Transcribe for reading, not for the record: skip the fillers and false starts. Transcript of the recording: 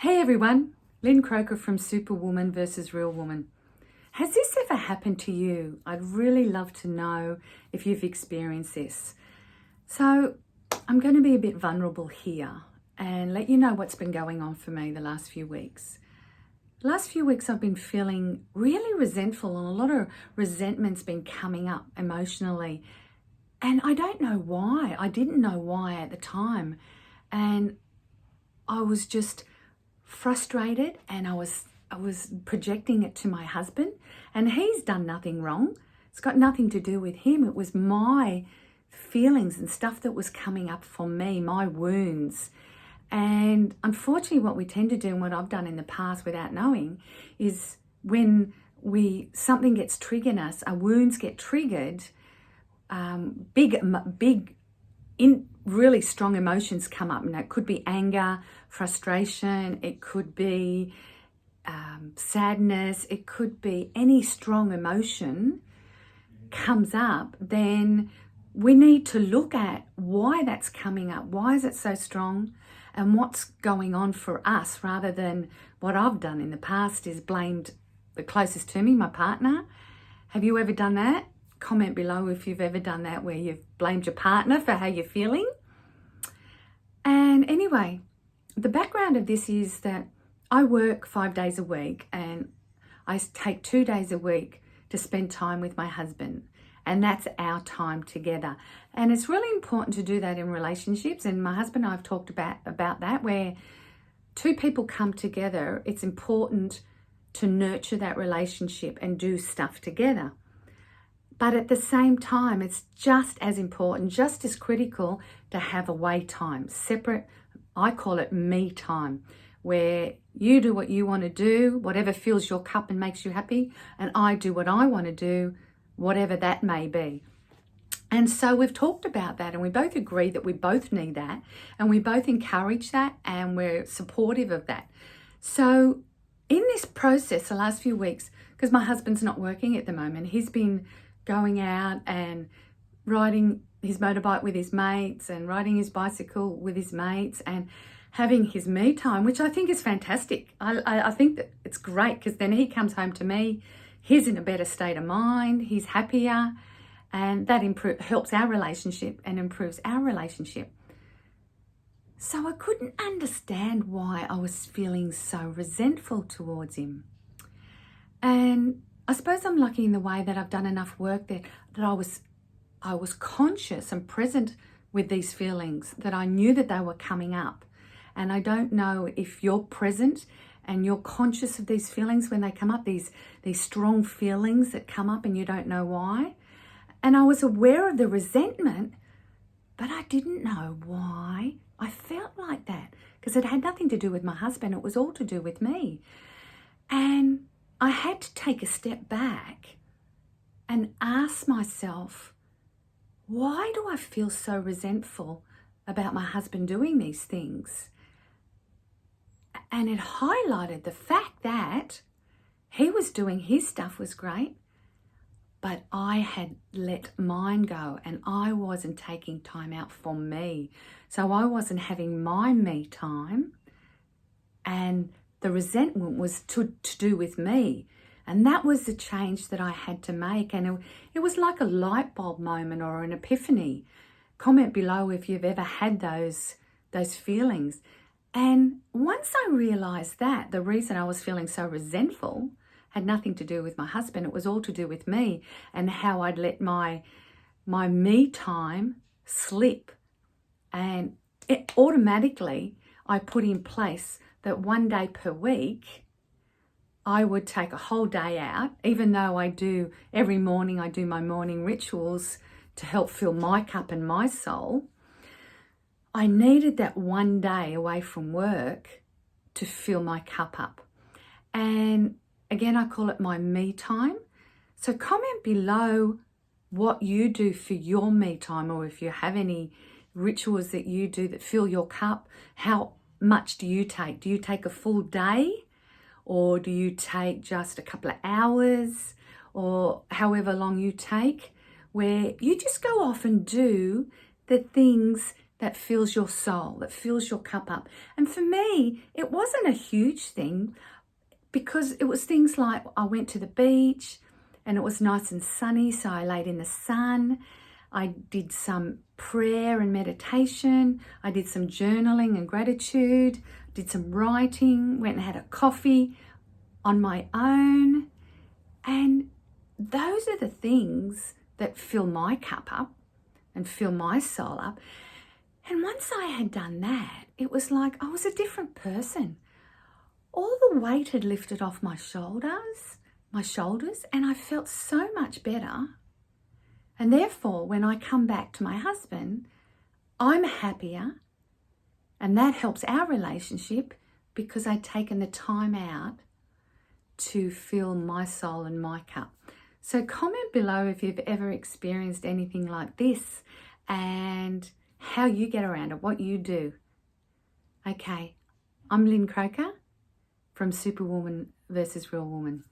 Hey everyone, Lynn Croker from Superwoman versus Real Woman. Has this ever happened to you? I'd really love to know if you've experienced this. So I'm going to be a bit vulnerable here and let you know what's been going on for me the last few weeks. The last few weeks I've been feeling really resentful, and a lot of resentment's been coming up emotionally. And I don't know why. I didn't know why at the time. And I was just frustrated, and I was projecting it to my husband, and he's done nothing wrong. It's got nothing to do with him. It was my feelings and stuff that was coming up for me, my wounds. And unfortunately, what we tend to do, and what I've done in the past without knowing, is when something gets triggered in us, our wounds get triggered, really strong emotions come up. And it could be anger, frustration, it could be sadness, it could be any strong emotion comes up. Then we need to look at why that's coming up. Why is it so strong? And what's going on for us, rather than what I've done in the past is blamed the closest to me, my partner. Have you ever done that? Comment below if you've ever done that, where you've blamed your partner for how you're feeling. And anyway, the background of this is that I work 5 days a week, and I take 2 days a week to spend time with my husband. And that's our time together. And it's really important to do that in relationships. And my husband and I have talked about that, where two people come together, it's important to nurture that relationship and do stuff together. But at the same time, it's just as important, just as critical to have away time, separate. I call it me time, where you do what you want to do, whatever fills your cup and makes you happy, and I do what I want to do, whatever that may be. And so we've talked about that, and we both agree that we both need that, and we both encourage that, and we're supportive of that. So in this process, the last few weeks, because my husband's not working at the moment, he's been going out and riding his motorbike with his mates and riding his bicycle with his mates and having his me time, which I think is fantastic. I think that it's great, because then he comes home to me, he's in a better state of mind, he's happier, and that helps our relationship and improves our relationship. So I couldn't understand why I was feeling so resentful towards him. And I suppose I'm lucky in the way that I've done enough work that I was conscious and present with these feelings, that I knew that they were coming up. And I don't know if you're present and you're conscious of these feelings when they come up, these strong feelings that come up and you don't know why. And I was aware of the resentment, but I didn't know why I felt like that, because it had nothing to do with my husband. It was all to do with me. And I had to take a step back and ask myself, why do I feel so resentful about my husband doing these things? And it highlighted the fact that he was doing his stuff was great, but I had let mine go, and I wasn't taking time out for me. So I wasn't having my me time, and the resentment was to do with me. And that was the change that I had to make. And it was like a light bulb moment or an epiphany. Comment below if you've ever had those feelings. And once I realized that the reason I was feeling so resentful had nothing to do with my husband, it was all to do with me and how I'd let my me time slip. And it automatically, I put in place that 1 day per week, I would take a whole day out, even though every morning I do my morning rituals to help fill my cup and my soul. I needed that 1 day away from work to fill my cup up. And again, I call it my me time. So comment below what you do for your me time, or if you have any rituals that you do that fill your cup. How much do you take? Do you take a full day, or do you take just a couple of hours, or however long you take, where you just go off and do the things that fills your soul, that fills your cup up. And for me, it wasn't a huge thing, because it was things like I went to the beach and it was nice and sunny, so I laid in the sun. I did some prayer and meditation. I did some journaling and gratitude, did some writing, went and had a coffee on my own. And those are the things that fill my cup up and fill my soul up. And once I had done that, it was like I was a different person. All the weight had lifted off my shoulders, and I felt so much better. And therefore, when I come back to my husband, I'm happier, and that helps our relationship because I'd taken the time out to fill my soul and my cup. So comment below if you've ever experienced anything like this and how you get around it, what you do. Okay, I'm Lynn Croker from Superwoman versus Real Woman.